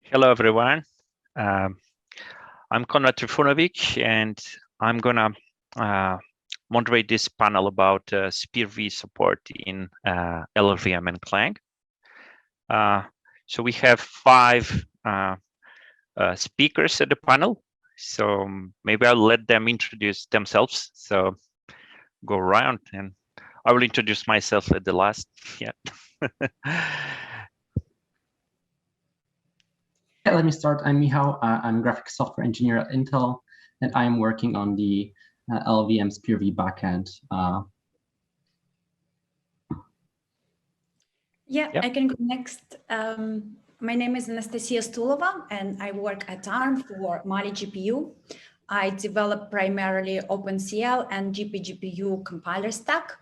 Hello, everyone. I'm Konrad Trifunovic, and I'm gonna moderate this panel about SPIR-V support in LLVM and Clang. So we have 5 speakers at the panel. So maybe I'll let them introduce themselves. So go around, and I will introduce myself at the last. Yeah. Let me start. I'm Michal. I'm a graphic software engineer at Intel, and I'm working on the LLVM SPIR-V backend. Yeah, yep. I can go next. My name is Anastasia Stulova, and I work at ARM for Mali GPU. I develop primarily OpenCL and GPGPU compiler stack.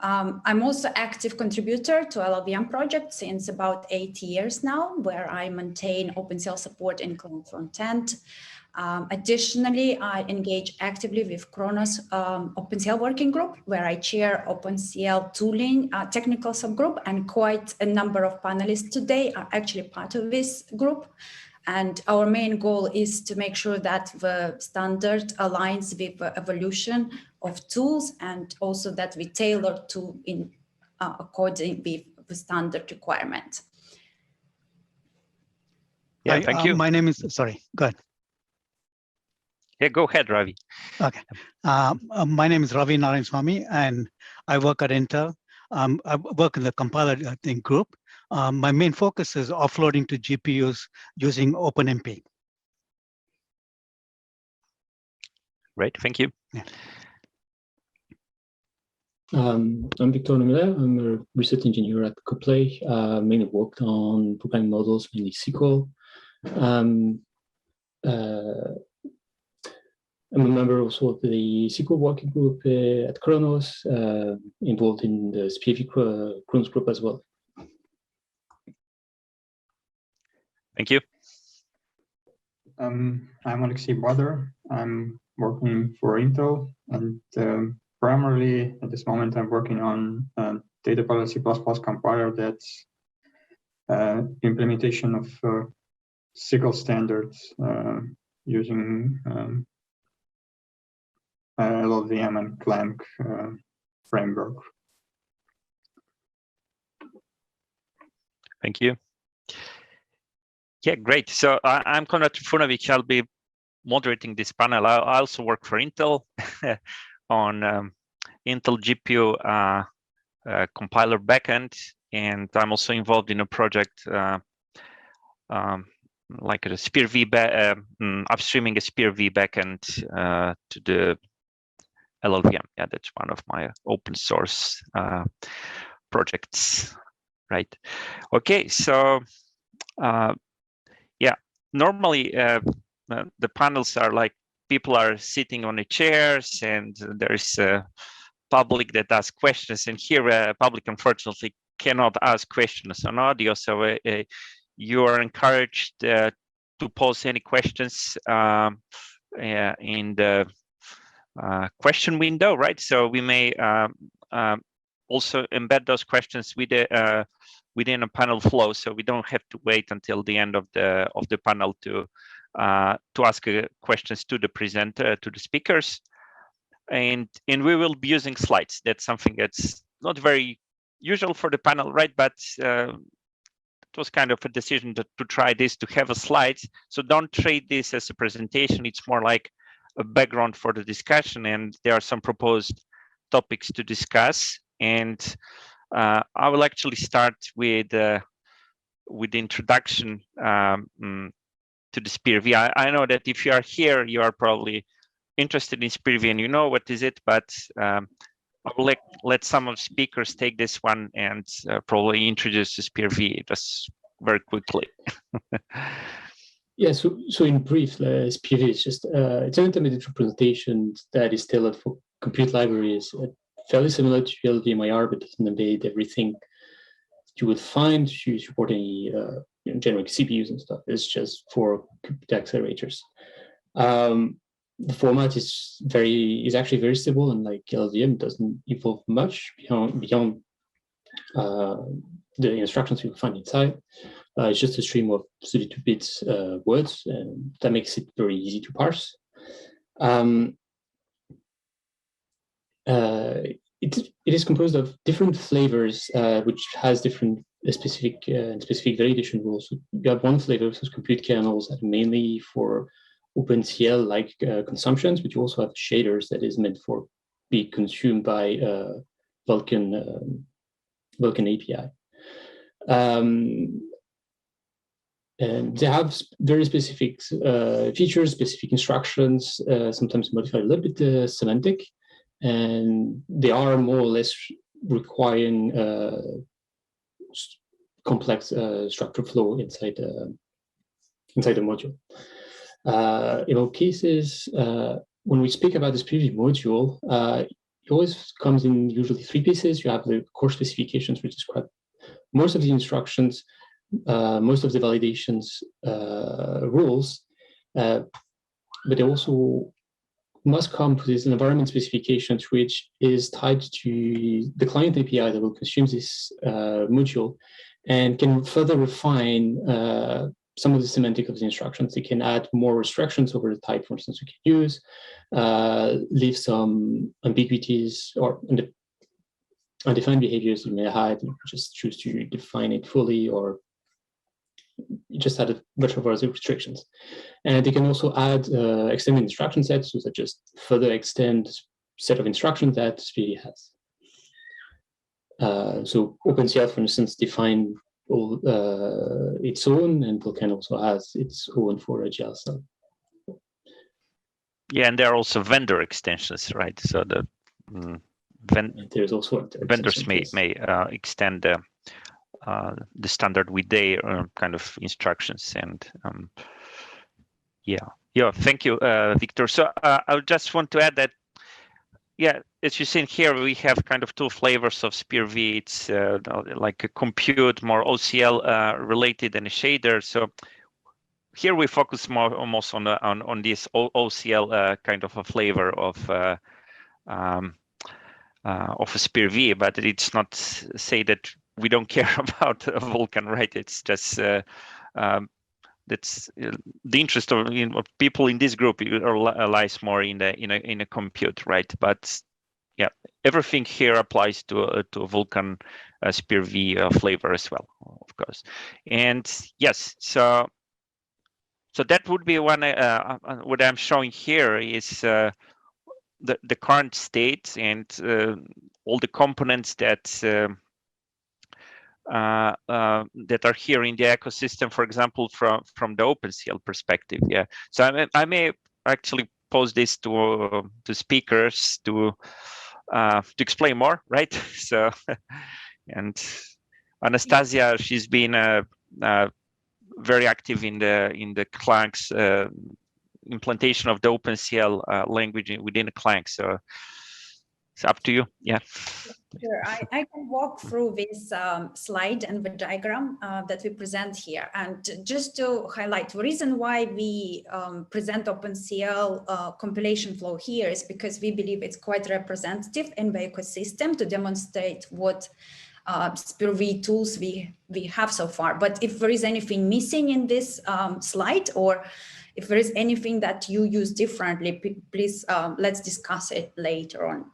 I'm also active contributor to LLVM project since about 8 years now, where I maintain OpenCL support in Clang frontend. Additionally, I engage actively with Kronos OpenCL working group, where I chair OpenCL tooling technical subgroup, and quite a number of panelists today are actually part of this group. And our main goal is to make sure that the standard aligns with the evolution of tools, and also that we tailor to in according with the standard requirement. Yeah, thank you. My name is, sorry, go ahead. Yeah, go ahead, Ravi. Okay. My name is Ravi Narayanaswamy, and I work at Intel. I work in the compiler group. My main focus is offloading to GPUs using OpenMP. Great, thank you. Yeah. I'm Victor Lomüller. I'm a research engineer at Coplay. Mainly worked on programming models, mainly SYCL. I'm a member also of the SYCL working group at Kronos, involved in the SPIR-V Kronos group as well. Thank you. I'm Alexey. I'm working for Intel, and primarily at this moment I'm working on data parallel C++ compiler that's implementation of SYCL standards using LLVM and Clang framework. Thank you. Yeah, great. So I'm Konrad Trifunovic. I'll be moderating this panel. I also work for Intel on Intel GPU compiler backend, and I'm also involved in a project like a SPIR-V, upstreaming a SPIR-V backend to the LLVM. Yeah, that's one of my open source projects, right? Okay, so yeah, normally the panels are like people are sitting on the chairs, and there's a public that asks questions, and here public unfortunately cannot ask questions on audio, so you are encouraged to pose any questions in the question window, right? So we may also embed those questions with within a panel flow, so we don't have to wait until the end of the panel to ask questions to the presenter, to the speakers, and we will be using slides. That's something that's not very usual for the panel, right? But it was kind of a decision to try this, to have a slides. So don't treat this as a presentation. It's more like a background for the discussion, and there are some proposed topics to discuss. And I will actually start with the introduction to the SPIR-V. I know that if you are here, you are probably interested in SPIR-V and you know what is it, but I will let some of the speakers take this one and probably introduce the SPIR-V just very quickly. Yeah, so in brief, SPIR-V is just it's an intermediate representation that is tailored for compute libraries, fairly similar to LLVM, but doesn't embed everything you would find if you support any generic CPUs and stuff. It's just for compute accelerators. The format is actually very stable, and like LLVM doesn't evolve much beyond the instructions you find inside. It's just a stream of 32-bit words, and that makes it very easy to parse. It is composed of different flavors, which has different specific validation rules. You have one flavor, which is compute kernels, that mainly for OpenCL-like consumptions, but you also have shaders that is meant for be consumed by Vulkan API. And they have very specific features, specific instructions, sometimes modified a little bit semantic, and they are more or less requiring complex structure flow inside the module. In all cases, when we speak about this SPIR-V module, it always comes in usually 3 pieces. You have the core specifications, which describe most of the instructions, most of the validations rules, but they also must come to this environment specifications, which is tied to the client API that will consume this module and can further refine some of the semantic of the instructions. They can add more restrictions over the type, for instance, you can use, leave some ambiguities or undefined behaviors you may hide, and just choose to define it fully, or you just add a bunch of other restrictions. And they can also add extended instruction sets, so that just further extend set of instructions that SPIR-V has. So OpenCL, for instance, define all its own, and Vulkan also has its own for a GL cell. Yeah, and there are also vendor extensions, right? So the there's also vendors may extend the standard with their kind of instructions. And yeah, thank you, Victor. So I just want to add that, yeah, as you see here, we have kind of 2 flavors of SPIR-V. It's like a compute, more OCL related, and a shader. So here we focus more almost on this OCL kind of a flavor of a SPIR-V, but it's not say that we don't care about Vulkan, right? It's just that's the interest of people in this group lies more in a compute, right? But yeah, everything here applies to a Vulkan SPIR-V flavor as well, of course. And yes, so that would be one. What I'm showing here is the current state and all the components that are here in the ecosystem, for example, from the OpenCL perspective. Yeah, so I may actually pose this to speakers to explain more, right? So, and Anastasia, she's been very active in the Clang's implementation of the OpenCL language within the Clang. So it's up to you. Yeah. Sure, I can walk through this slide and the diagram that we present here. And just to highlight, the reason why we present OpenCL compilation flow here is because we believe it's quite representative in the ecosystem to demonstrate what SPIR-V tools we have so far. But if there is anything missing in this slide, or if there is anything that you use differently, please let's discuss it later on.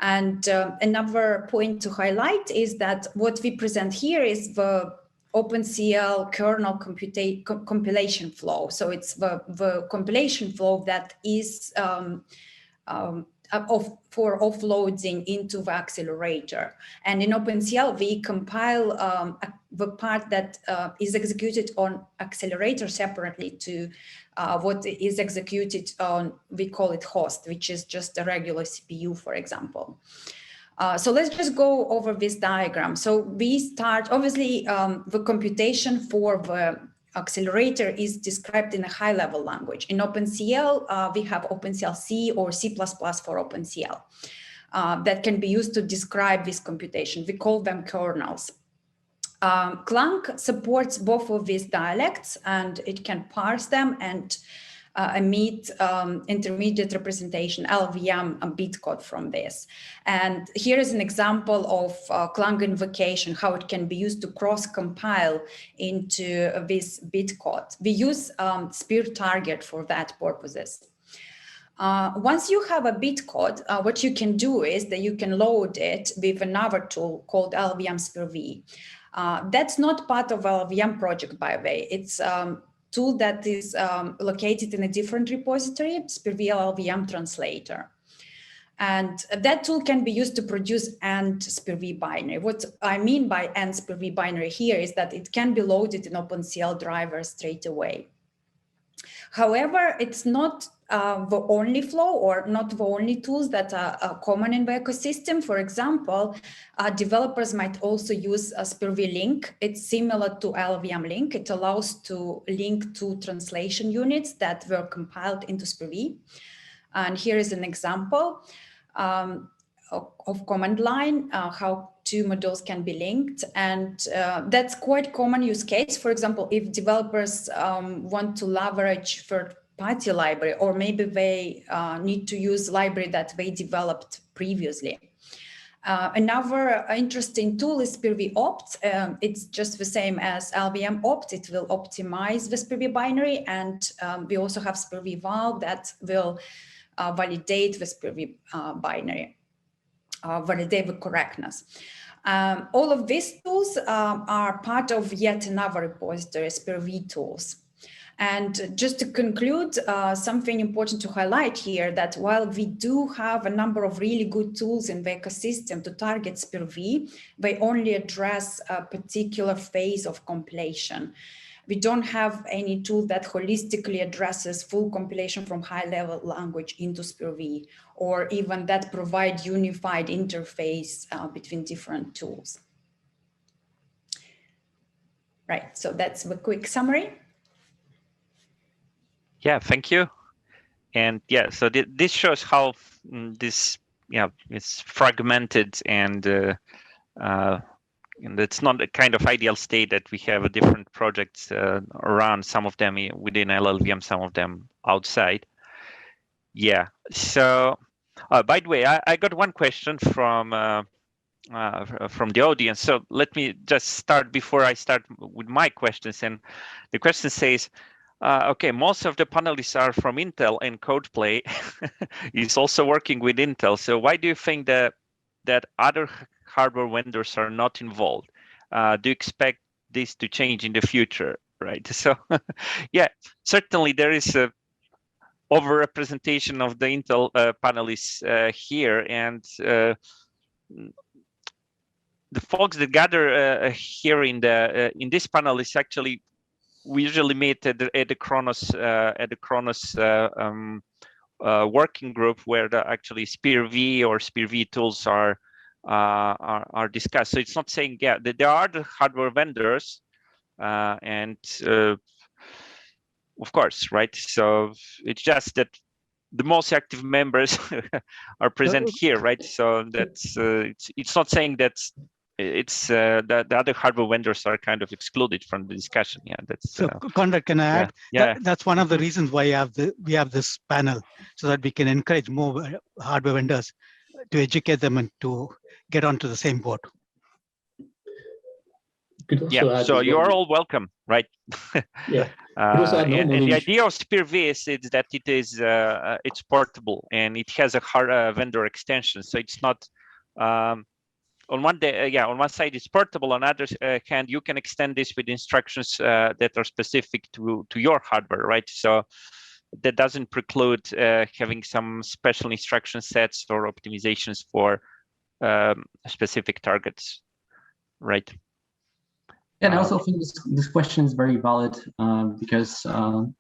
And another point to highlight is that what we present here is the OpenCL kernel compilation flow. So it's the compilation flow that is for offloading into the accelerator. And in OpenCL, we compile the part that is executed on accelerator separately to what is executed on, we call it host, which is just a regular CPU, for example. So let's just go over this diagram. So we start, obviously, the computation for the accelerator is described in a high-level language. In OpenCL, we have OpenCL C or C++ for OpenCL that can be used to describe this computation. We call them kernels. Clang supports both of these dialects, and it can parse them and emit intermediate representation LLVM bitcode from this. And here is an example of Clang invocation, how it can be used to cross-compile into this bitcode. We use SPIR target for that purposes. Once you have a bitcode, what you can do is that you can load it with another tool called LLVM SPIR-V. That's not part of LLVM project, by the way. It's tool that is located in a different repository, SPIR-V LLVM translator. And that tool can be used to produce AND SPIR-V binary. What I mean by AND SPIR-V binary here is that it can be loaded in OpenCL driver straight away. However, it's not the only flow or not the only tools that are common in the ecosystem. For example, developers might also use a SPIR-V link. It's similar to LLVM link. It allows to link two translation units that were compiled into SPIR-V. And here is an example of command line, how two modules can be linked. And that's quite common use case. For example, if developers want to leverage third-party library, or maybe they need to use library that they developed previously. Another interesting tool is SPIR-V opt. It's just the same as LLVM opt. It will optimize the SPIR-V binary. And we also have SPIR-V val that will validate the SPIR-V binary, validate the correctness. All of these tools are part of yet another repository, SPIR-V tools. And just to conclude, something important to highlight here, that while we do have a number of really good tools in the ecosystem to target SPIR-V, they only address a particular phase of compilation. We don't have any tool that holistically addresses full compilation from high-level language into SPIR-V, or even that provide unified interface between different tools. Right, so that's the quick summary. Yeah, thank you. And yeah, so this shows how this, it's fragmented, and it's not a kind of ideal state that we have a different projects around, some of them within LLVM, some of them outside. Yeah, so by the way, I got one question from the audience. So let me just start before I start with my questions. And the question says, okay, most of the panelists are from Intel, and Codeplay is also working with Intel. So why do you think that other hardware vendors are not involved? Do you expect this to change in the future, right? So yeah, certainly there is a overrepresentation of the Intel panelists here, and the folks that gather here in this panel is actually, we usually meet at the Kronos working group, where actually SPIR-V or SPIR-V tools are discussed. So it's not saying that there are the hardware vendors, and of course, right? So it's just that the most active members are present here, right? So that's it's not saying that it's that the other hardware vendors are kind of excluded from the discussion. Yeah, that's. So Konrad, can I add? Yeah. That's one of the reasons why we have this panel, so that we can encourage more hardware vendors to educate them and to get onto the same boat. Yeah, so you are all welcome, right? Yeah. And the idea of SPIR-V is that it is it's portable, and it has a hard vendor extension. So it's not on one side it's portable. On the other hand, you can extend this with instructions that are specific to your hardware, right? So that doesn't preclude having some special instruction sets or optimizations for specific targets, right? And I also think this question is very valid because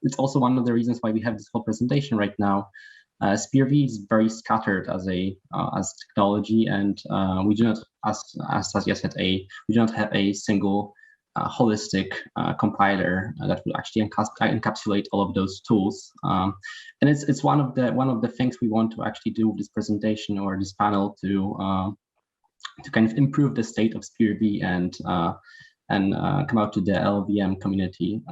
it's also one of the reasons why we have this whole presentation right now. SPIR-V is very scattered as technology, and we do not, as Anastasia said, we do not have a single holistic compiler that will actually encapsulate all of those tools. And it's one of the things we want to actually do with this presentation or this panel to kind of improve the state of SPIR-V and come out to the LLVM community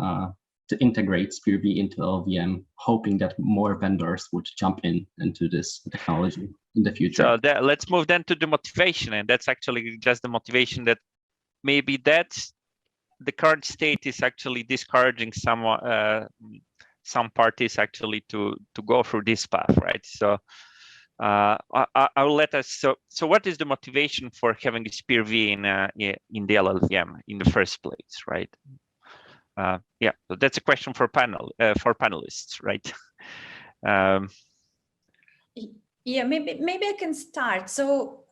integrate SPIR-V into LLVM, hoping that more vendors would jump into this technology in the future. So let's move then to the motivation, and that's actually just the motivation that maybe that's the current state is actually discouraging some parties actually to go through this path, right? So I will let us. So what is the motivation for having a SPIR-V in the LLVM in the first place, right? Yeah, so that's a question for panelists, right? Yeah, maybe I can start. So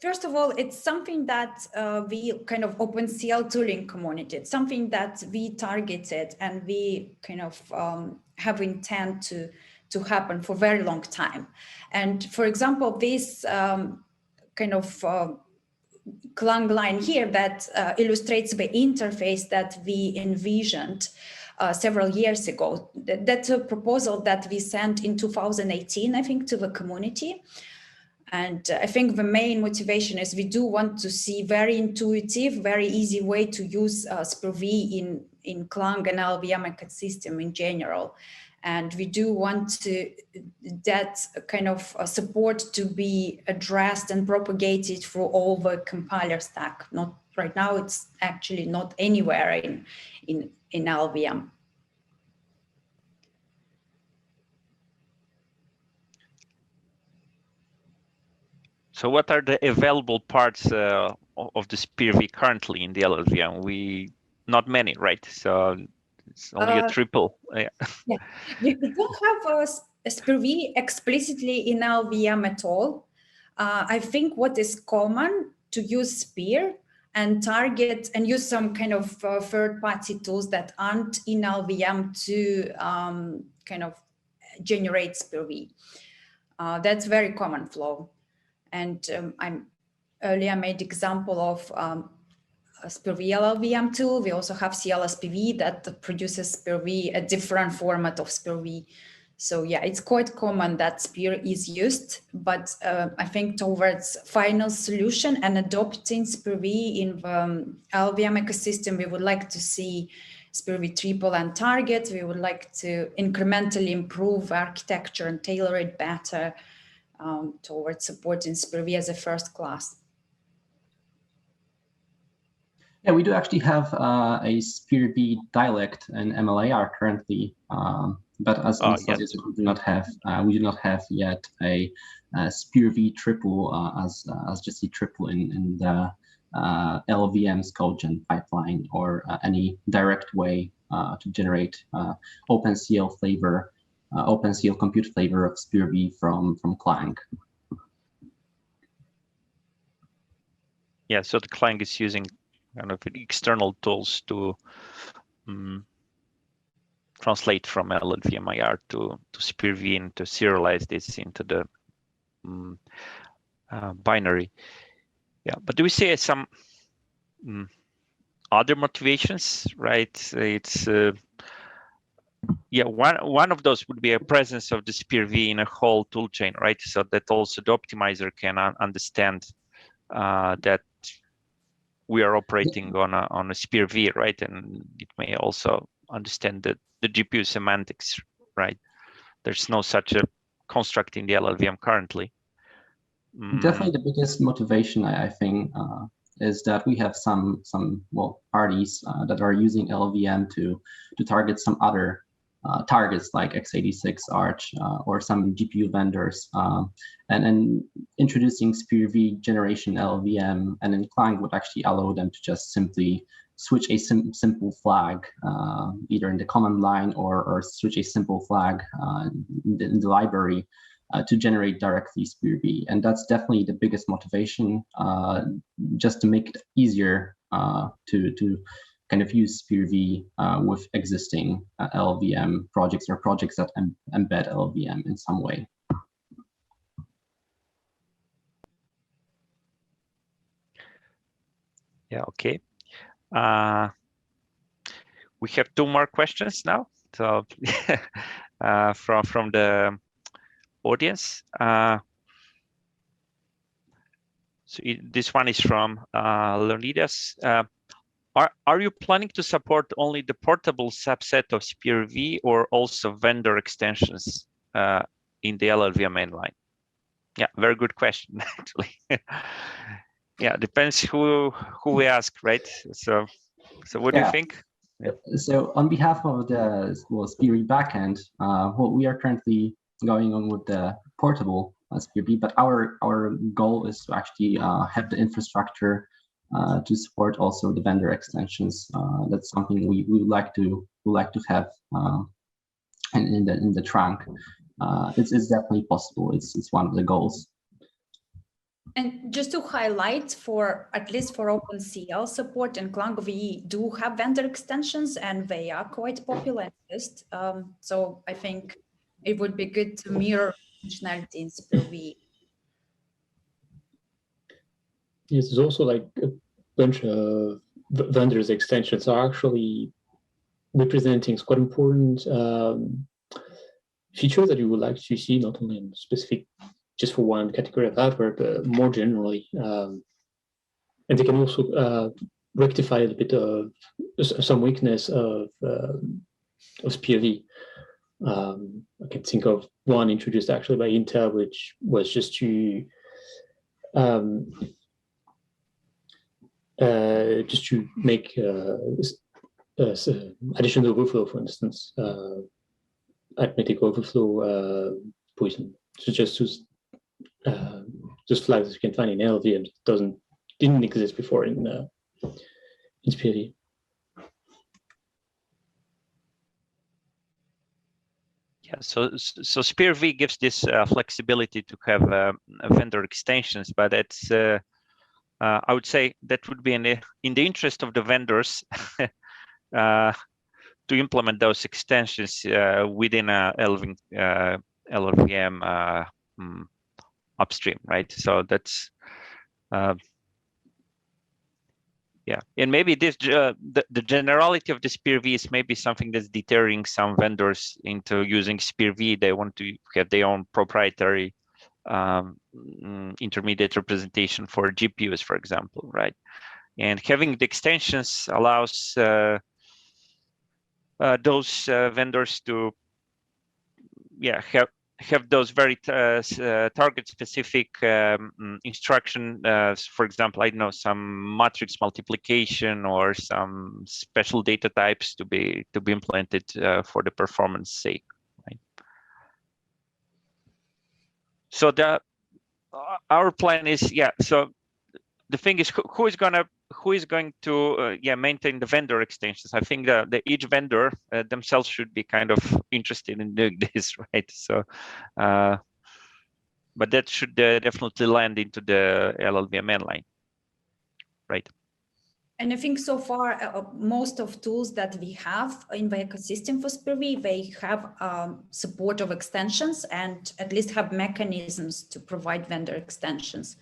first of all, it's something that we kind of OpenCL tooling community. It's something that we targeted and we kind of have intent to happen for a very long time. And for example, this kind of Clang line here that illustrates the interface that we envisioned several years ago. That's a proposal that we sent in 2018, I think, to the community. And I think the main motivation is we do want to see very intuitive, very easy way to use SPIR-V in Clang and LLVM ecosystem in general. And we do want that kind of support to be addressed and propagated through all the compiler stack. Not right now, it's actually not anywhere in LLVM. So what are the available parts of the SPIR-V currently in the LLVM? Not many, right? So it's only a triple. Yeah. Yeah. We don't have a SPIR-V explicitly in LLVM at all. I think what is common to use SPIR and target and use some kind of third-party tools that aren't in LLVM to kind of generate SPIR-V. That's very common flow. And earlier made example of SPIR-V LLVM tool. We also have CLSPV that produces SPIR-V, a different format of SPIR-V. So yeah, it's quite common that SPIR is used, but I think towards final solution and adopting SPIR-V in the LLVM ecosystem, we would like to see SPIR-V triple and target. We would like to incrementally improve architecture and tailor it better towards supporting SPIR-V as a first class. Yeah, we do actually have a SPIR-V dialect and MLAR currently, but as Anastasia said, we do not have yet a SPIR-V triple as just a triple in the LLVM's codegen pipeline or any direct way to generate OpenCL flavor, OpenCL compute flavor of SPIR-V from Clang. Yeah, so the Clang is using kind of external tools to translate from LLVM to SPIR-V and to serialize this into the binary. Yeah, but do we see some other motivations, right? It's yeah, one of those would be a presence of the SPIR-V in a whole toolchain, right? So that also the optimizer can understand that we are operating on a SPIR-V, right? And it may also understand the GPU semantics, right? There's no such a construct in the LLVM currently. Definitely the biggest motivation, I think, is that we have some parties that are using LLVM to target some other targets like x86 Arch or some GPU vendors, and introducing SPIR-V generation LLVM and in Clang would actually allow them to just simply switch a simple flag either in the command line or switch a simple flag in the library to generate directly SPIR-V. And that's definitely the biggest motivation, just to make it easier to kind of use SPIR-V with existing LLVM projects or projects that embed LLVM in some way. Yeah, okay. We have two more questions now. So from the audience. So this one is from Leonidas. Are you planning to support only the portable subset of SPIR-V or also vendor extensions in the LLVM mainline? Yeah, very good question, actually. Yeah, depends who we ask, right? So what do you think? Yeah. So on behalf of the SPIR-V backend, we are currently going on with the portable SPIR-V, but our goal is to actually have the infrastructure to support also the vendor extensions. That's something we would like to have in the trunk. It's definitely possible. It's one of the goals. And just to highlight, for at least for OpenCL support and Clang, we do have vendor extensions, and they are quite popular. So I think it would be good to mirror functionality in SPIR-V. Yes, there's also like a bunch of vendors extensions are actually representing quite important features that you would like to see, not only in specific, just for one category of hardware, but more generally. And they can also rectify a bit of some weakness of SPIR-V. I can think of one introduced actually by Intel, which was just to make additional overflow, for instance, arithmetic overflow poison. So just flags you can find in LLVM didn't exist before in SPIR-V. Yeah, so SPIR-V gives this flexibility to have vendor extensions, but it's I would say that would be in the interest of the vendors to implement those extensions within a LLVM upstream, right? So that's yeah, and maybe this the generality of the SPIR-V is maybe something that's deterring some vendors into using SPIR-V. They want to have their own proprietary intermediate representation for GPUs, for example, right? And having the extensions allows those vendors to have those very target specific instruction, for example, I know some matrix multiplication or some special data types to be implemented for the performance sake, right? So our plan is, so the thing is, who is going to maintain the vendor extensions? I think the each vendor themselves should be kind of interested in doing this, right? So, but that should definitely land into the LLVM mainline, right? And I think so far, most of tools that we have in the ecosystem for SPIR-V, they have support of extensions and at least have mechanisms to provide vendor extensions.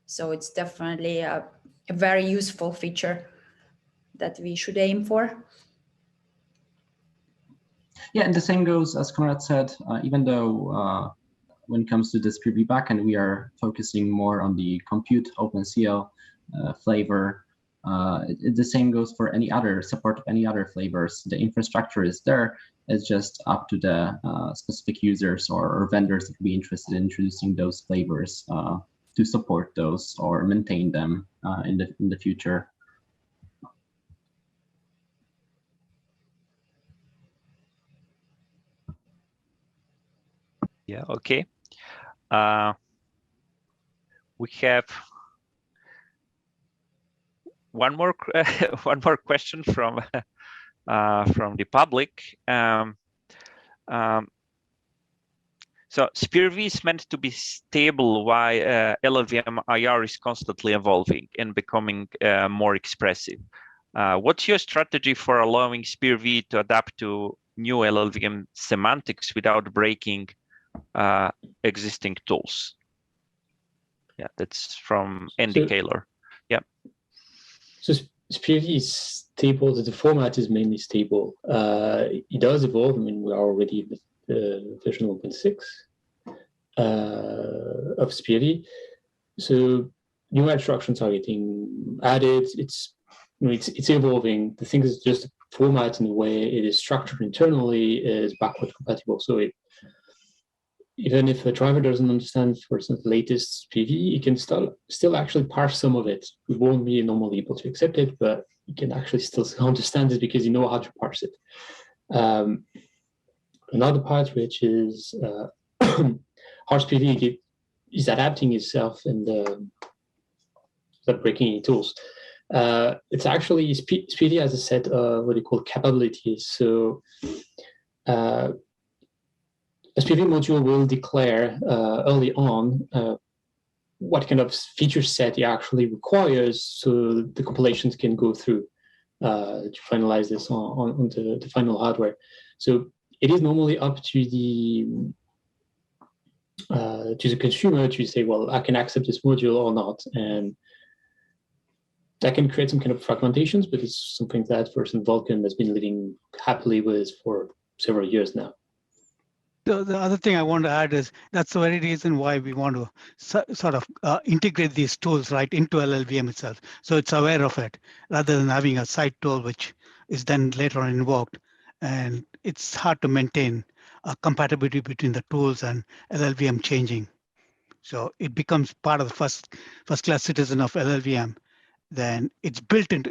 So it's definitely a very useful feature that we should aim for. Yeah, and the same goes, as Konrad said, even though when it comes to the SPIR-V backend, we are focusing more on the compute OpenCL flavor. The same goes for any other support of any other flavors. The infrastructure is there. It's just up to the specific users or vendors that would be interested in introducing those flavors to support those or maintain them in the future. Yeah. Okay. We have one more question from the public. So SPIR-V is meant to be stable while LLVM IR is constantly evolving and becoming more expressive. What's your strategy for allowing SPIR-V to adapt to new LLVM semantics without breaking existing tools? Yeah, that's from Andy Kaler. Yeah. So SPIR-V is stable. The format is mainly stable. It does evolve. I mean, we are already with version 1.6 of SPIR-V. So new instructions are getting added. It's it's evolving. The thing is just format and the way it is structured internally is backward compatible. So even if a driver doesn't understand, for instance, the latest SPIR-V, it can still actually parse some of it. We won't be normally able to accept it, but you can actually still understand it because you know how to parse it. Another part, which is how SPIR-V is adapting itself and without breaking any tools. It's actually SPIR-V has a set of what you call capabilities. So a SPIR-V module will declare early on what kind of feature set it actually requires, so the compilations can go through to finalize this on the final hardware. So it is normally up to the consumer to say, well, I can accept this module or not, and that can create some kind of fragmentations, but it's something that, for instance, Vulkan has been living happily with for several years now. The other thing I want to add is that's the very reason why we want to sort of integrate these tools right into LLVM itself. So it's aware of it rather than having a side tool, which is then later on invoked. And it's hard to maintain compatibility between the tools and LLVM changing. So it becomes part of the first class citizen of LLVM. Then it's baked into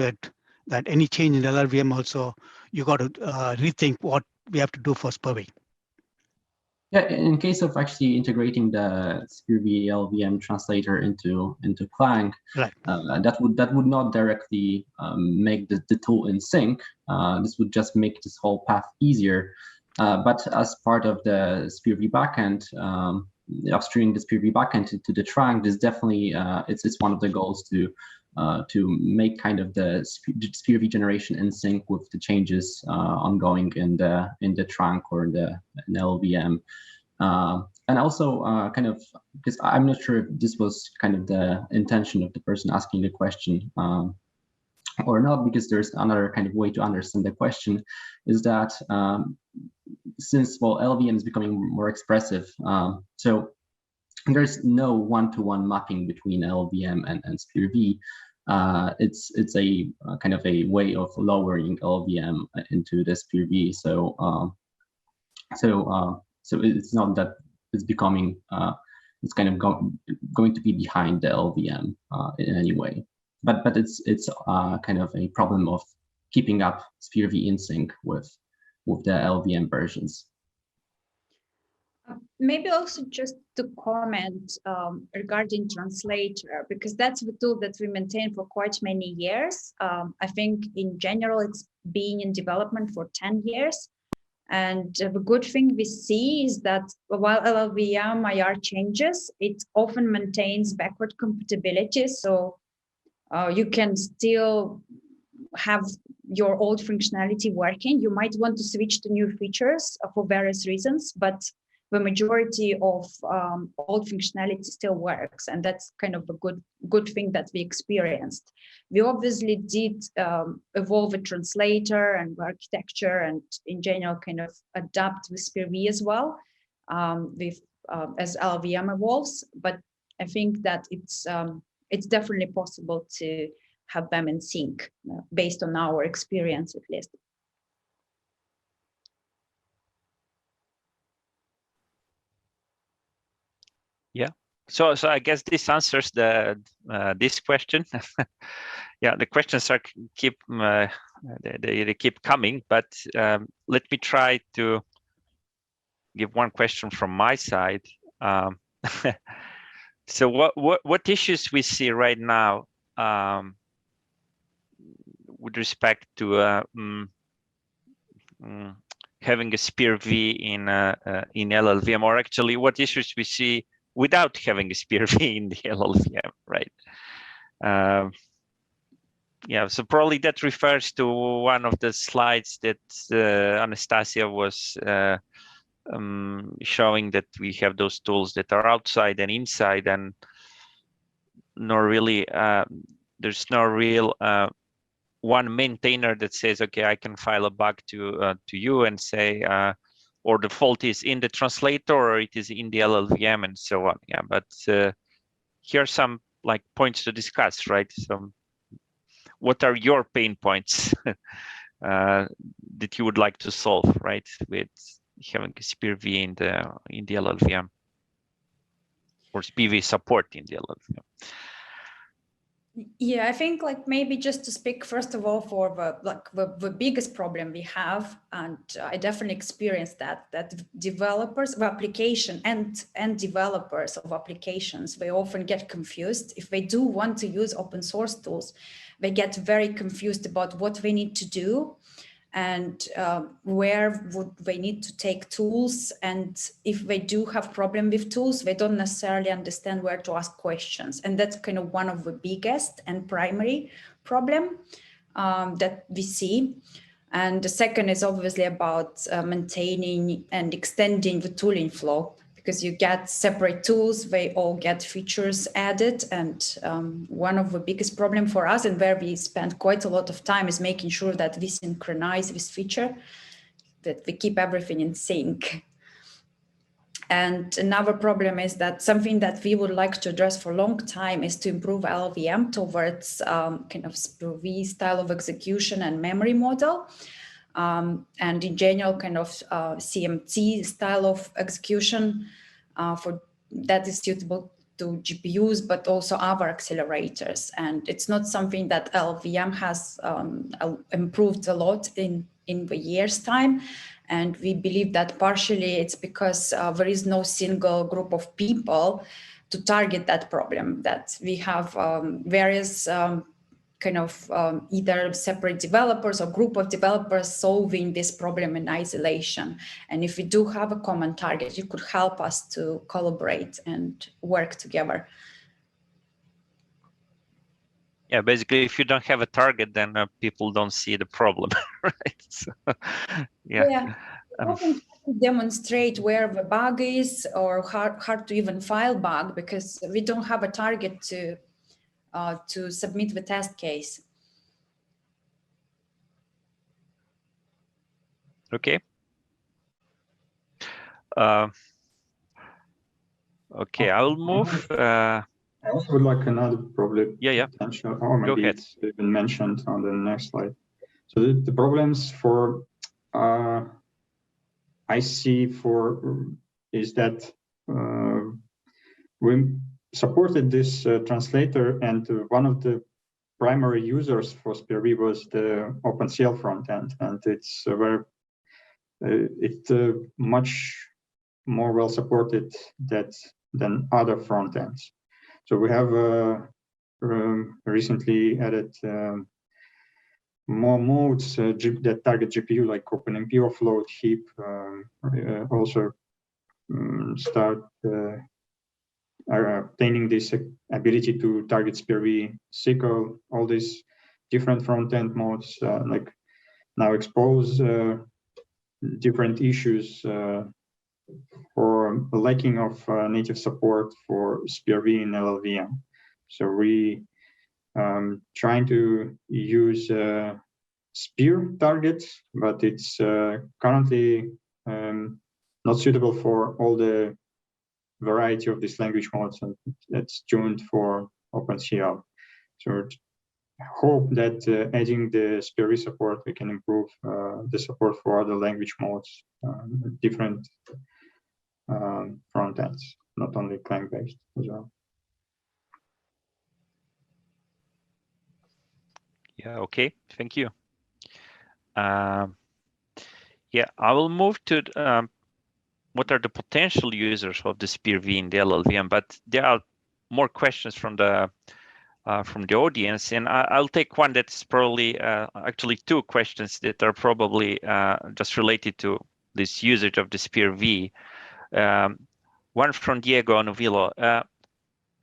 it that any change in LLVM also, you got to rethink what we have to do for SPIR-V. Yeah, in case of actually integrating the SPIR-V LLVM translator into Clang, right. that would not directly make the tool in sync. This would just make this whole path easier. But as part of the SPIR-V backend, upstreaming the SPIR-V backend to the trunk, this definitely it's one of the goals to make kind of the SPIR-V generation in sync with the changes ongoing in the trunk or in the LLVM. And also kind of, because I'm not sure if this was kind of the intention of the person asking the question or not, because there's another kind of way to understand the question, is that since, well, LLVM is becoming more expressive, so there's no one-to-one mapping between LLVM and SPIR-V. It's a kind of a way of lowering LLVM into the SPIR-V. So it's not that it's becoming, it's kind of going to be behind the LLVM in any way. But it's kind of a problem of keeping up SPIR-V in sync with the LLVM versions. Maybe also just to comment regarding translator, because that's the tool that we maintain for quite many years. I think in general, it's been in development for 10 years. And the good thing we see is that while LLVM IR changes, it often maintains backward compatibility. So you can still have your old functionality working. You might want to switch to new features for various reasons, but the majority of old functionality still works, and that's kind of a good thing that we experienced. We obviously did evolve a translator and architecture, and in general kind of adapt with SPIR-V as well, as LLVM evolves. But I think that it's definitely possible to have them in sync based on our experience, at least. Yeah. So I guess this answers this question. Yeah, the questions are they keep coming, but let me try to give one question from my side. So what issues we see right now with respect to having a SPIR-V in LLVM, or actually what issues we see without having a SPIR-V in the LLVM, right? Yeah, so probably that refers to one of the slides that Anastasia was showing, that we have those tools that are outside and inside, and not really, there's no real one maintainer that says, okay, I can file a bug to you and say, or the fault is in the translator or it is in the LLVM and so on. Yeah, but here are some like points to discuss, right? So what are your pain points that you would like to solve, right, with having SPIR-V in the LLVM, or SPIR-V support in the LLVM? Yeah, I think like maybe just to speak first of all for the biggest problem we have, and I definitely experienced that developers of application and developers of applications, they often get confused. If they do want to use open source tools, they get very confused about what they need to do and where would they need to take tools. And if they do have problem with tools, they don't necessarily understand where to ask questions. And that's kind of one of the biggest and primary problem that we see. And the second is obviously about maintaining and extending the tooling flow, because you get separate tools, they all get features added. And one of the biggest problem for us, and where we spend quite a lot of time, is making sure that we synchronize this feature, that we keep everything in sync. And another problem is that something that we would like to address for a long time is to improve LLVM towards kind of SPIR-V style of execution and memory model. And in general, kind of CMT style of execution for that is suitable to GPUs, but also other accelerators. And it's not something that LLVM has improved a lot in the year's time. And we believe that partially it's because there is no single group of people to target that problem, that we have various kind of either separate developers or group of developers solving this problem in isolation. And if we do have a common target, you could help us to collaborate and work together. Yeah, basically, if you don't have a target, then people don't see the problem, right? So, yeah. Often demonstrate where the bug is, or hard to even file bug, because we don't have a target to submit the test case. Okay. Okay, I will move. I also would like another problem. Yeah. Potential, or maybe it's been mentioned on the next slide. So the problems for I see is that we supported this translator, and one of the primary users for SPIR-V was the OpenCL frontend, and it's much more well supported than other frontends. So we have recently added more modes that target GPU, like OpenMP, offload, HIP. Also start obtaining this ability to target SPIR-V, SYCL, all these different front-end modes, like now expose different issues for lacking of native support for SPIR-V in LLVM. So we trying to use SPIR targets, but it's currently not suitable for all the variety of these language modes, and that's tuned for OpenCL. So I hope that adding the SPIR-V support, we can improve the support for other language modes, different front ends, not only Clang based as well. Yeah, okay, thank you. Yeah, I will move to what are the potential users of the SPIR-V in the LLVM, but there are more questions from the audience, and I'll take one that's probably actually two questions that are probably just related to this usage of the SPIR-V. One from Diego Novillo.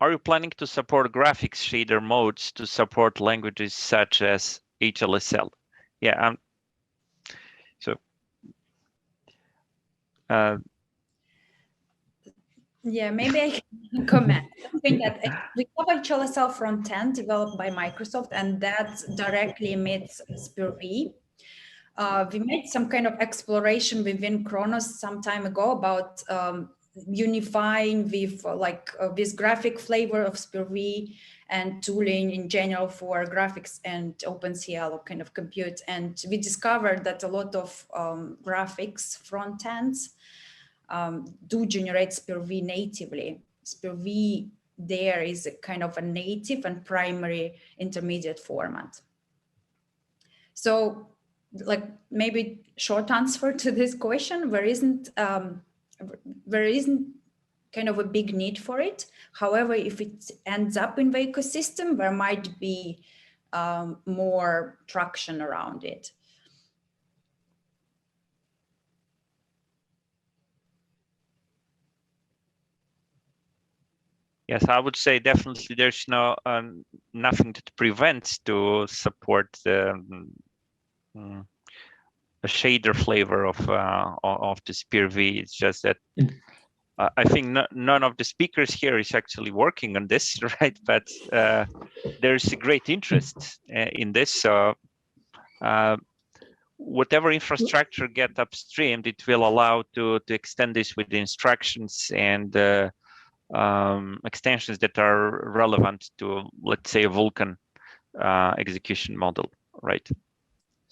Are you planning to support graphics shader modes to support languages such as HLSL? Yeah, yeah, maybe I can comment. I think that we have HLSL front-end developed by Microsoft, and that directly emits SPIR-V. We made some kind of exploration within Kronos some time ago about unifying with this graphic flavor of SPIR-V and tooling in general for graphics and OpenCL kind of compute. And we discovered that a lot of graphics front ends do generate SPIR-V natively. SPIR-V there is a kind of a native and primary intermediate format. So maybe short answer to this question, there isn't kind of a big need for it. However, if it ends up in the ecosystem, there might be more traction around it. Yes, I would say definitely there's nothing that prevents to support the a shader flavor of the SPIR-V. It's just that I think none of the speakers here is actually working on this, right? But there's a great interest in this. So whatever infrastructure get upstreamed, it will allow to extend this with the instructions and extensions that are relevant to, let's say, a Vulkan execution model, right?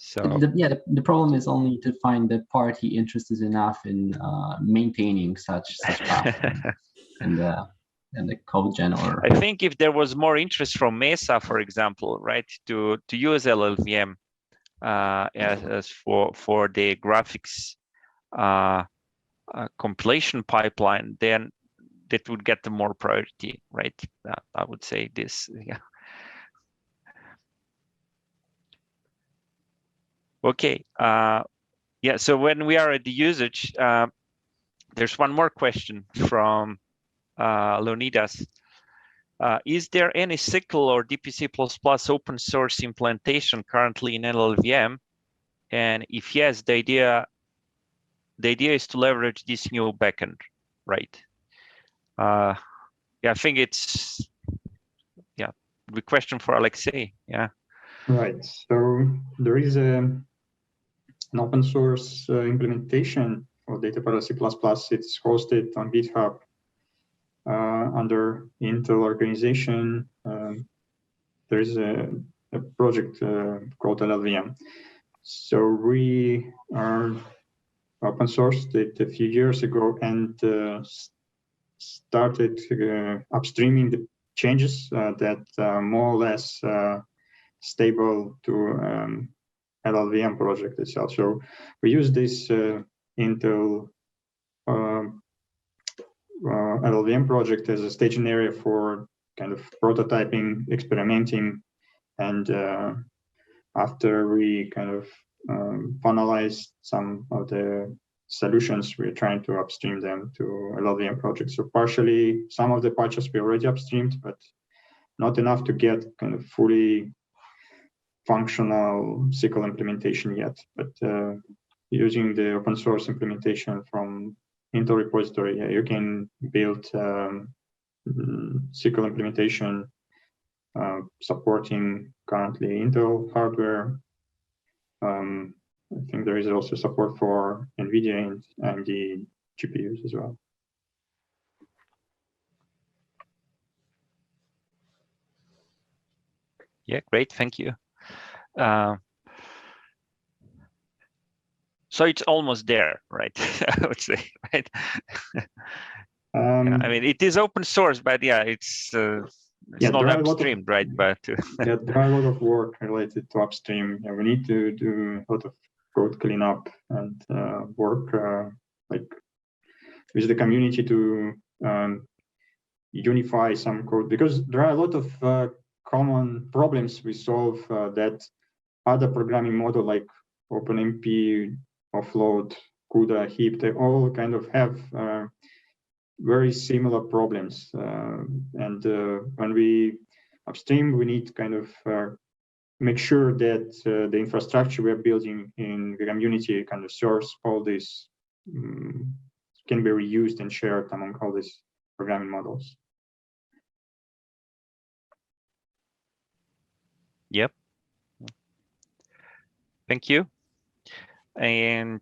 So the problem is only to find the party interested enough in maintaining such path and the code gen. Or I think if there was more interest from Mesa, for example, right, to use LLVM as for the graphics compilation pipeline, then that would get the more priority, right? I would say this, yeah. Okay, yeah, so when we are at the usage, there's one more question from Leonidas. Is there any SYCL or DPC++ open source implementation currently in LLVM? And if yes, the idea is to leverage this new backend, right? Yeah, I think it's, yeah, the question for Alexey, yeah. Right, so there is an open source implementation of Data C++. It's hosted on GitHub under Intel organization. There is a project called LLVM. So we are open sourced it a few years ago and started upstreaming the changes that more or less stable to LLVM project itself. So we use this Intel LLVM project as a staging area for kind of prototyping, experimenting, and after we kind of finalize some of the solutions, we're trying to upstream them to LLVM project. So partially, some of the patches we already upstreamed, but not enough to get kind of fully functional SYCL implementation yet. But using the open source implementation from Intel repository, yeah, you can build SYCL implementation supporting currently Intel hardware. I think there is also support for NVIDIA and AMD GPUs as well. Yeah, great, thank you. So it's almost there, right? I would say, right? Yeah, I mean, it is open source, but yeah, it's not upstream, right? But yeah, there are a lot of work related to upstream. Yeah, we need to do a lot of code cleanup and work like with the community to unify some code, because there are a lot of common problems we solve that other programming model like OpenMP, offload, CUDA, HIP, they all kind of have very similar problems. And when we upstream, we need to kind of make sure that the infrastructure we are building in the community kind of serves all this, can be reused and shared among all these programming models. Yep. Thank you. And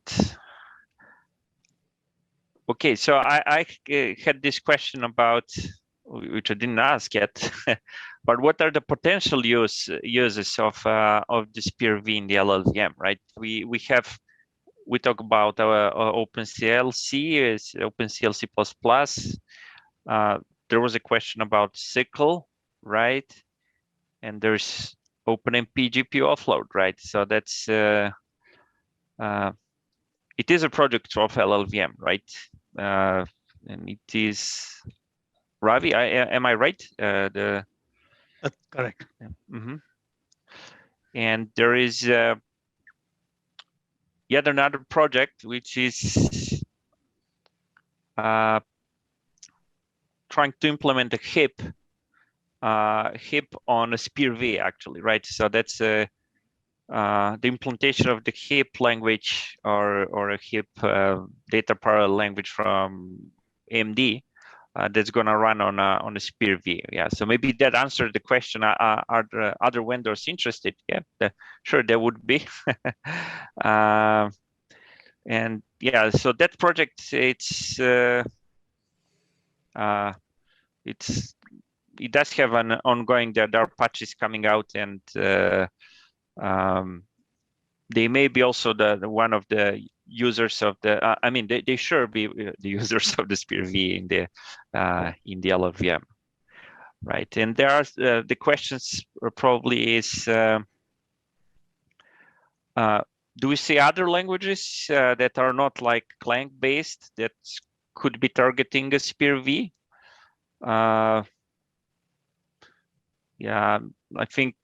Okay, so I had this question about, which I didn't ask yet, but what are the potential uses of the SPIR-V in the LLVM, right? We talk about our OpenCL C, OpenCL C++. There was a question about SYCL, right? And there's OpenMP GPU offload, right? So that's it is a project of LLVM, right? And it is Ravi. Am I right? That's correct. Mm-hmm. And there is yet another project which is trying to implement a HIP on a SPIR-V, actually, right? So that's the implementation of the HIP language or a HIP data parallel language from AMD that's going to run on a SPIR-V. Yeah, so maybe that answered the question. Are there other vendors interested? Yeah, sure, there would be. And yeah, so that project, it does have an ongoing. There are patches coming out, and they may be also the one of the users of the. I mean, they sure be the users of the SPIR-V in the LLVM, right? And there are the questions probably is. Do we see other languages that are not like Clang based that could be targeting a SPIR-V? Yeah, I think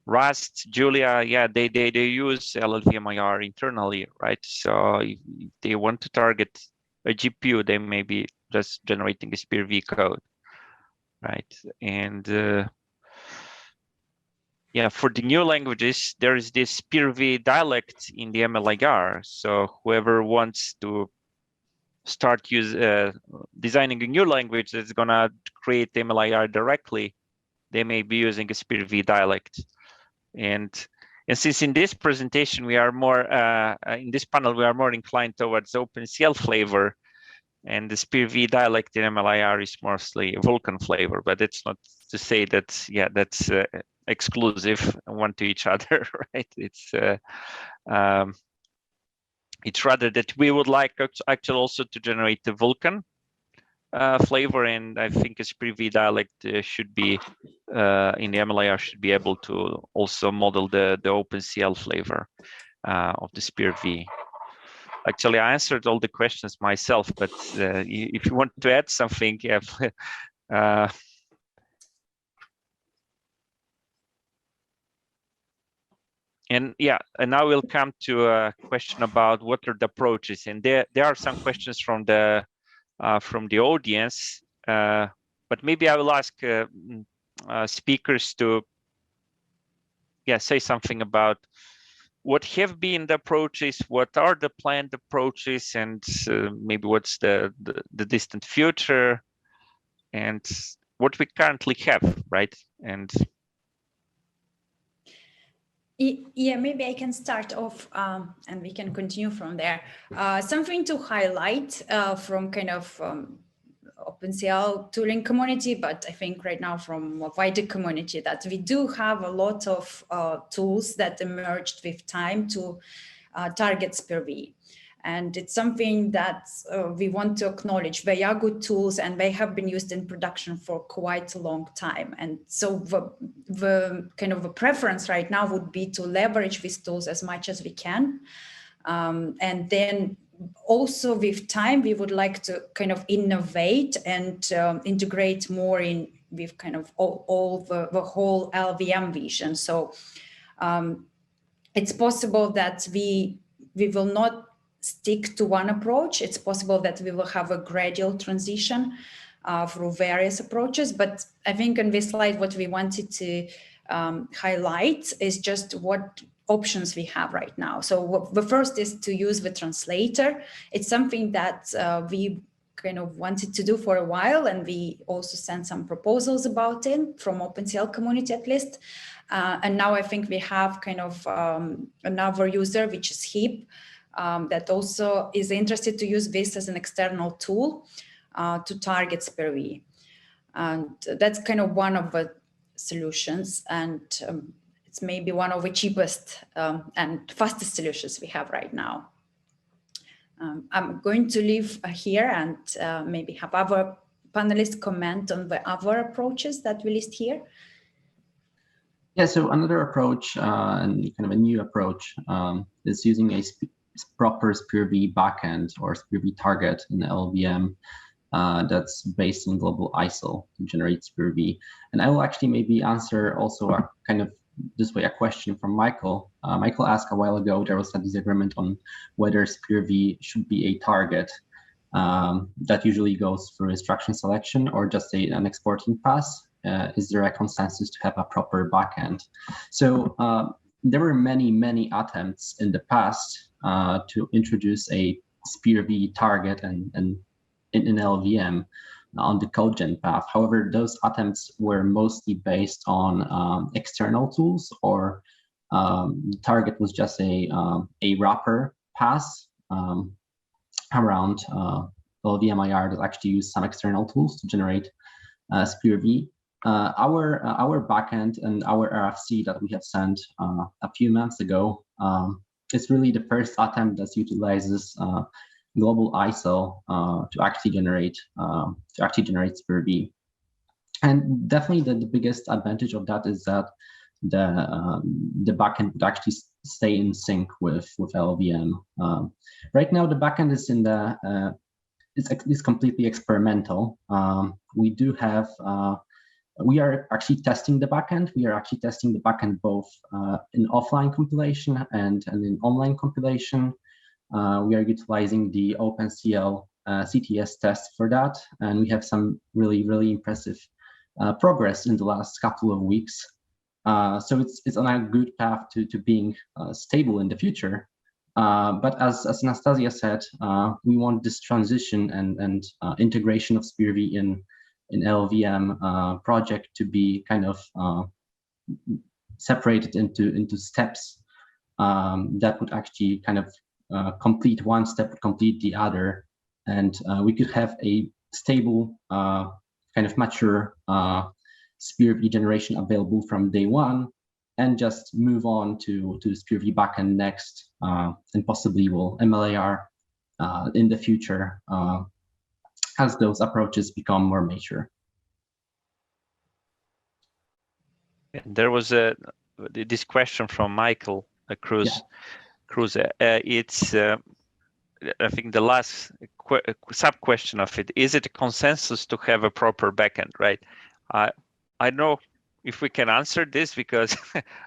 Rust, Julia, yeah, they use LLVM IR internally, right? So if they want to target a GPU, they may be just generating a SPIR-V code, right? And yeah, for the new languages, there is this SPIR-V dialect in the MLIR. So whoever wants to start designing a new language that's gonna create MLIR directly, they may be using a SPIR-V dialect. And since in this presentation we are more in this panel we are more inclined towards OpenCL flavor, and the SPIR-V dialect in MLIR is mostly Vulkan flavor. But it's not to say that that's exclusive one to each other, right? It's rather that we would like actually also to generate the Vulkan flavor, and I think a SPIR-V dialect should be in the MLIR should be able to also model the OpenCL flavor of the SPIR-V. Actually, I answered all the questions myself, but if you want to add something, yeah. And yeah, and now we'll come to a question about what are the approaches, and there are some questions from the audience, but maybe I will ask speakers to say something about what have been the approaches, what are the planned approaches, and maybe what's the distant future, and what we currently have, right? And yeah, maybe I can start off and we can continue from there. Something to highlight from kind of OpenCL tooling community, but I think right now from a wider community, that we do have a lot of tools that emerged with time to target SPIR-V. And it's something that we want to acknowledge. They are good tools and they have been used in production for quite a long time. And so the kind of a preference right now would be to leverage these tools as much as we can. And then also with time, we would like to kind of innovate and integrate more in with kind of all the whole LLVM vision. So it's possible that we will not stick to one approach. It's possible that we will have a gradual transition through various approaches. But I think on this slide, what we wanted to highlight is just what options we have right now. So the first is to use the translator. It's something that we kind of wanted to do for a while, and we also sent some proposals about it from OpenCL community at least. And now I think we have kind of another user, which is HIP, that also is interested to use this as an external tool to target SPIR-V. And that's kind of one of the solutions, and it's maybe one of the cheapest and fastest solutions we have right now. I'm going to leave here and maybe have other panelists comment on the other approaches that we list here. Yeah, so another approach and kind of a new approach is using a proper SPIR-V backend or SPIR-V target in the LLVM that's based on global ISIL to generate SPIR-V. And I will actually maybe answer also a kind of this way a question from Michael. Michael asked a while ago, there was a disagreement on whether SPIR-V should be a target that usually goes through instruction selection or just an exporting pass. Is there a consensus to have a proper backend? So there were many attempts in the past to introduce a SPIR-V target and in LLVM on the codegen path. However, those attempts were mostly based on external tools, or the target was just a wrapper pass around LLVM-IR that actually used some external tools to generate SPIR-V. Our backend and our RFC that we have sent a few months ago is really the first attempt that utilizes global ISIL to actually generate SPIR-V. And definitely the biggest advantage of that is that the backend would actually stay in sync with LLVM. Right now, the backend is in the it's completely experimental. We are actually testing the backend. We are actually testing the backend both in offline compilation and in online compilation. We are utilizing the OpenCL CTS test for that, and we have some really impressive progress in the last couple of weeks. So it's on a good path to being stable in the future. But as Anastasia said, we want this transition and integration of SPIR-V in LLVM project to be kind of separated into steps that would actually kind of complete one step, complete the other, and we could have a stable, kind of mature SPIR-V generation available from day one, and just move on to SPIR-V backend next, and possibly will MLAR in the future as those approaches become more mature. There was this question from Michael Cruz. It's I think the last sub question of it, is it a consensus to have a proper backend, right? I don't know if we can answer this, because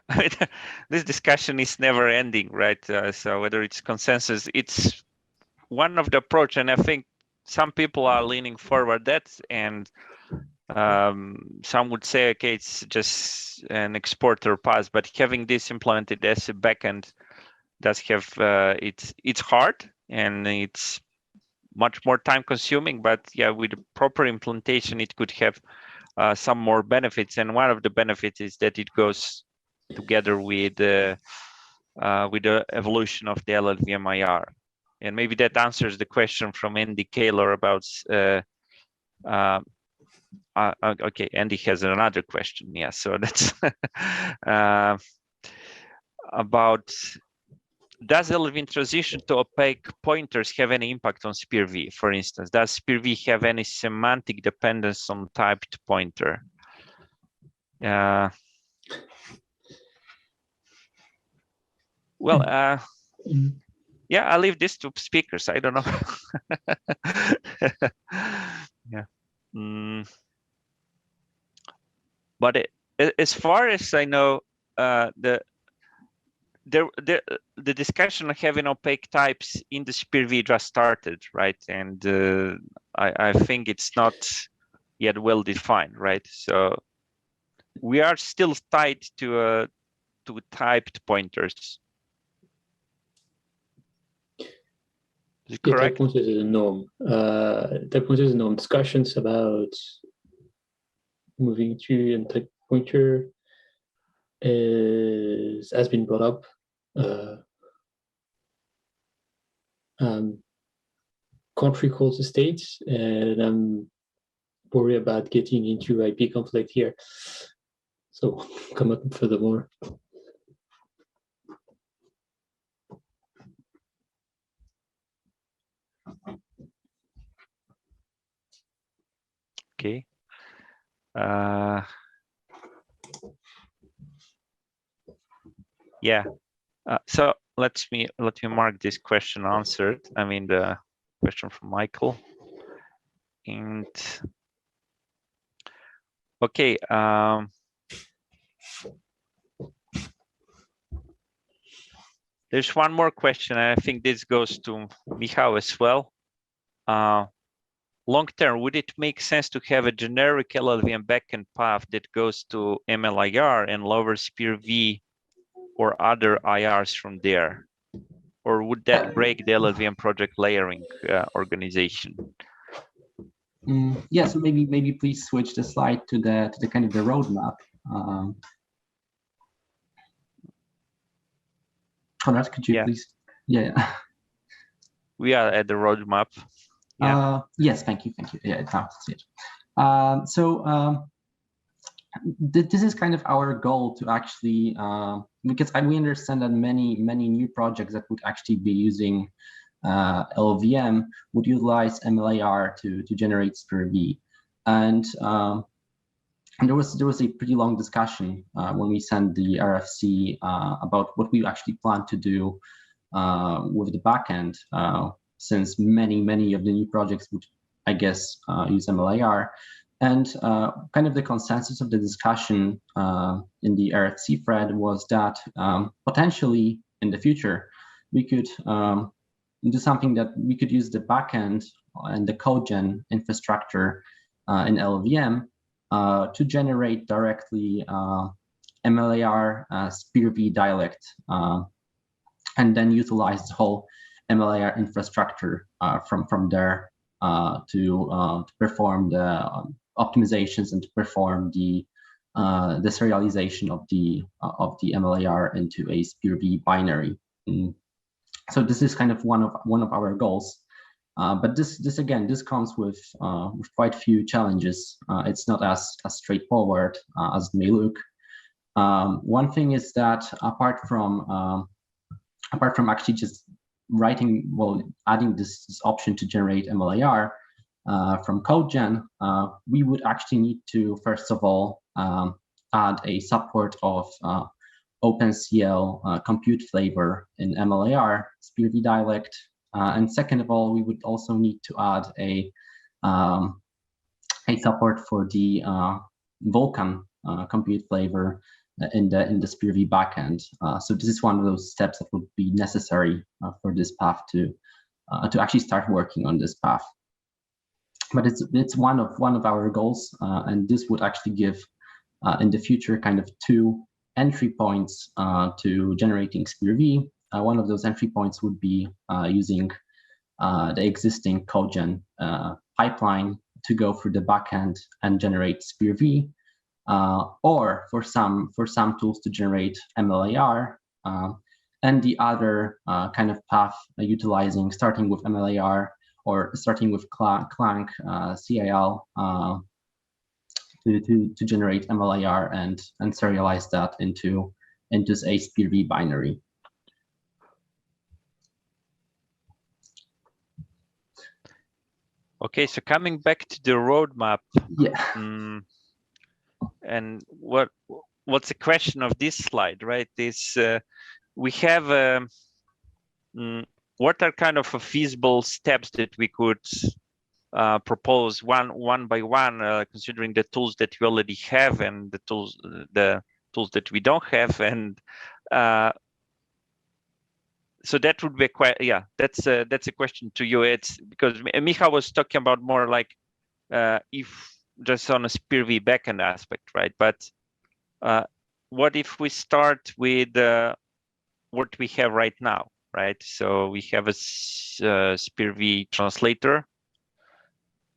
I mean, this discussion is never ending, right? So whether it's consensus, it's one of the approach, and I think some people are leaning forward that, and some would say, okay, it's just an exporter pass, but having this implemented as a backend does have it's hard and it's much more time consuming, but yeah, with proper implementation it could have some more benefits, and one of the benefits is that it goes together with the evolution of the LLVM-IR. And maybe that answers the question from Andy Kaler about okay, Andy has another question. Yeah, so that's about, does LLVM transition to opaque pointers have any impact on SPIR-V? For instance, does SPIR-V have any semantic dependence on typed pointer? Well, yeah, I'll leave this to speakers. I don't know. Yeah. But as far as I know, the discussion of having opaque types in the SPIR-V just started, right? And I think it's not yet well defined, right? So we are still tied to typed pointers. Is it correct? Type pointers is a norm. Type pointers is a norm. Discussions about moving to and type pointer has been brought up. country calls states, and I'm worried about getting into IP conflict here. So come up furthermore. Okay. Yeah. So let me mark this question answered. I mean the question from Michael. And okay. There's one more question, and I think this goes to Michal as well. Long term, would it make sense to have a generic LLVM backend path that goes to MLIR and lower SPIR-V or other IRs from there? Or would that break the LLVM project layering organization? Yeah, so maybe please switch the slide to the kind of the roadmap. Konrad, could you please? Yeah. We are at the roadmap. Yeah. Yes, thank you. Yeah, it's now see it. This is kind of our goal to actually, because we understand that many new projects that would actually be using LLVM would utilize MLIR to generate SPIR-V, and there was a pretty long discussion when we sent the RFC about what we actually plan to do with the backend, since many of the new projects would, I guess, use MLIR. And kind of the consensus of the discussion in the RFC thread was that potentially in the future, we could do something that we could use the backend and the code-gen infrastructure in LLVM to generate directly MLIR SPIR-V dialect, and then utilize the whole MLIR infrastructure from there to perform the optimizations and to perform the serialization of the MLIR into a SPIR-V binary. So this is kind of one of our goals, but this again comes with quite a few challenges. It's not as straightforward as it may look. One thing is that apart from actually just adding this option to generate MLIR from CodeGen, we would actually need to first of all add a support of OpenCL compute flavor in MLIR SPIR-V dialect, and second of all, we would also need to add a support for the Vulkan compute flavor in the SPIR-V backend. So this is one of those steps that would be necessary for this path to actually start working on this path. But it's one of our goals, and this would actually give in the future kind of two entry points to generating SPIR-V. One of those entry points would be using the existing CodeGen pipeline to go through the backend and generate SPIR-V. Or for some tools to generate MLIR, and the other kind of path starting with MLIR or starting with Clang CIL to generate MLIR and serialize that into a SPIR-V binary. Okay, so coming back to the roadmap. Yeah. And what's the question of this slide, right? We have what are kind of feasible steps that we could propose one by one, considering the tools that we already have and the tools that we don't have, and so that would be quite, yeah. That's a question to you. It's because Michal was talking about more like if just on a SPIR-V backend aspect, right? But what if we start with what we have right now, right? So we have a SPIR-V translator,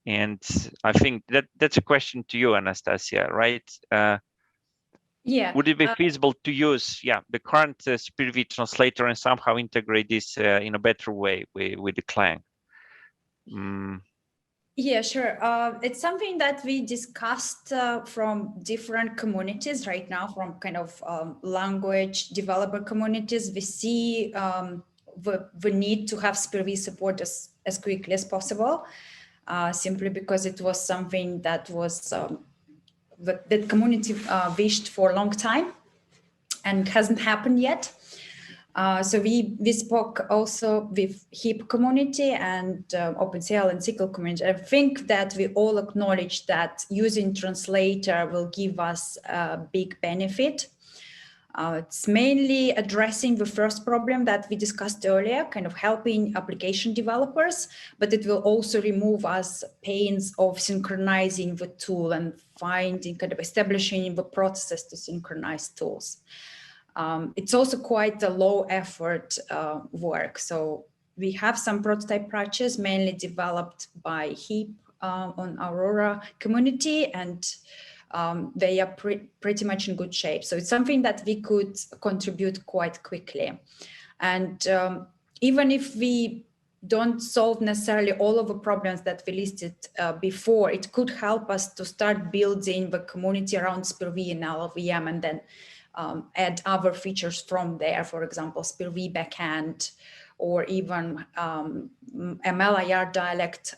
and I think that's a question to you, Anastasia, right? Yeah. Would it be feasible to use, the current SPIR-V translator and somehow integrate this in a better way with the Clang? Yeah, sure. It's something that we discussed from different communities right now, from kind of language developer communities. We see the need to have SPIR-V support as quickly as possible, simply because it was something that was that community wished for a long time and hasn't happened yet. So we spoke also with HIP community and OpenCL and SYCL community. I think that we all acknowledge that using translator will give us a big benefit. It's mainly addressing the first problem that we discussed earlier, kind of helping application developers, but it will also remove us pains of synchronizing the tool and finding, kind of establishing the processes to synchronize tools. It's also quite a low effort work. So we have some prototype patches mainly developed by HIP on Aurora community, and they are pretty much in good shape. So it's something that we could contribute quite quickly. And even if we don't solve necessarily all of the problems that we listed before, it could help us to start building the community around SPIR-V and LLVM, and then add other features from there, for example, SPIR-V backend, or even MLIR dialect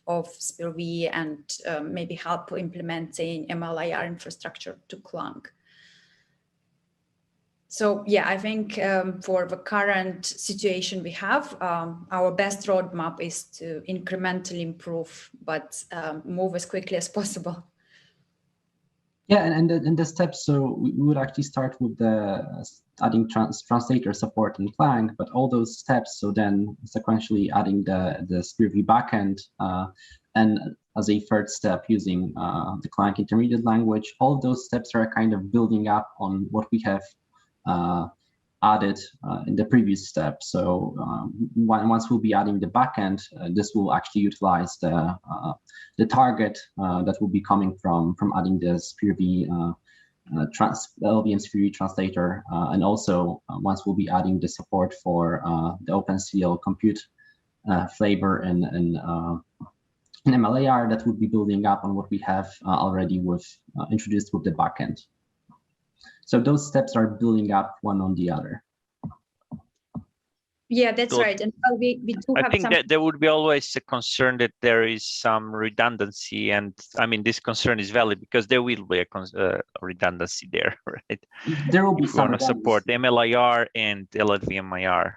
of SPIR-V, and maybe help implementing MLIR infrastructure to Clang. So yeah, I think for the current situation we have, our best roadmap is to incrementally improve, but move as quickly as possible. Yeah, and the steps, so we would actually start with the adding translator support in Clang, but all those steps, so then sequentially adding the SPIR-V backend, and as a third step using the Clang intermediate language, all of those steps are kind of building up on what we have added in the previous step. So once we'll be adding the backend, this will actually utilize the target that will be coming from adding the SPIR-V LLVM SPIR-V translator, and also once we'll be adding the support for the OpenCL compute flavor and MLIR, that would be building up on what we have already introduced with the backend. So those steps are building up one on the other. Yeah, that's right. And we do have, I think that there would be always a concern that there is some redundancy, and I mean this concern is valid because there will be a redundancy there, right? There will be some support MLIR and LLVM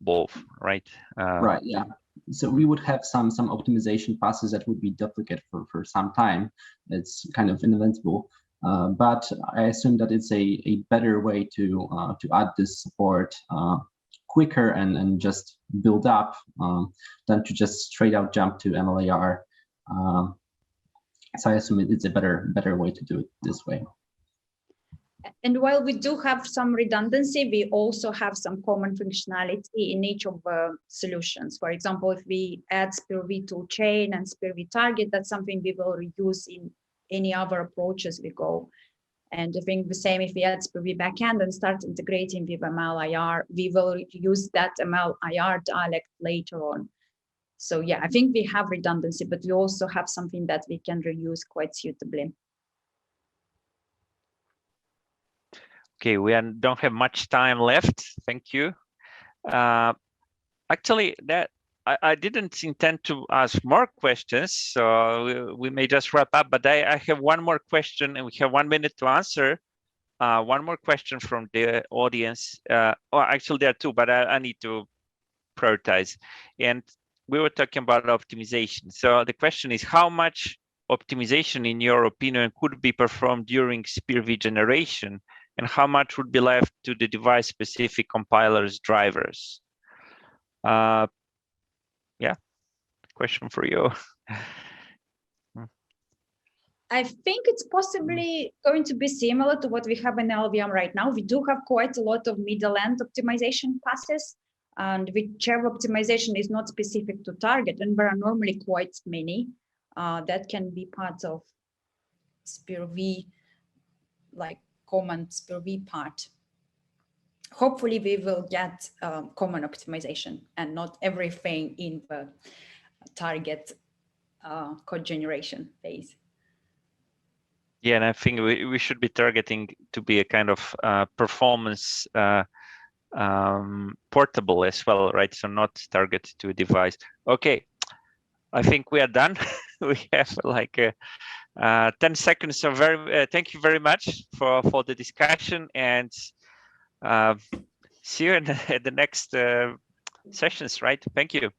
both, right? Right. Yeah. So we would have some optimization passes that would be duplicate for some time. It's kind of inevitable. But I assume that it's a better way to add this support quicker and just build up than to just straight out jump to MLIR. So I assume it's a better way to do it this way. And while we do have some redundancy, we also have some common functionality in each of the solutions. For example, if we add SPIR-V toolchain and SPIR-V target, that's something we will reuse in any other approaches we go. And I think the same if we add SPIR-V backend and start integrating with MLIR, we will use that MLIR dialect later on. So yeah, I think we have redundancy, but we also have something that we can reuse quite suitably. Okay, we don't have much time left. Thank you. Actually, I didn't intend to ask more questions, so we may just wrap up, but I have one more question and we have 1 minute to answer. One more question from the audience. Actually there are two, but I need to prioritize. And we were talking about optimization. So the question is, how much optimization in your opinion could be performed during SPIR-V generation, and how much would be left to the device-specific compilers drivers? Yeah, question for you. I think it's possibly going to be similar to what we have in LLVM right now. We do have quite a lot of middle-end optimization passes, and whichever optimization is not specific to target, and there are normally quite many that can be part of SPIR-V like common SPIR-V part. Hopefully we will get common optimization and not everything in the target code generation phase. Yeah, and I think we should be targeting to be a kind of performance portable as well, right? So not target to a device. Okay, I think we are done. We have like 10 seconds. So thank you very much for the discussion, and see you in the next sessions, right? Thank you.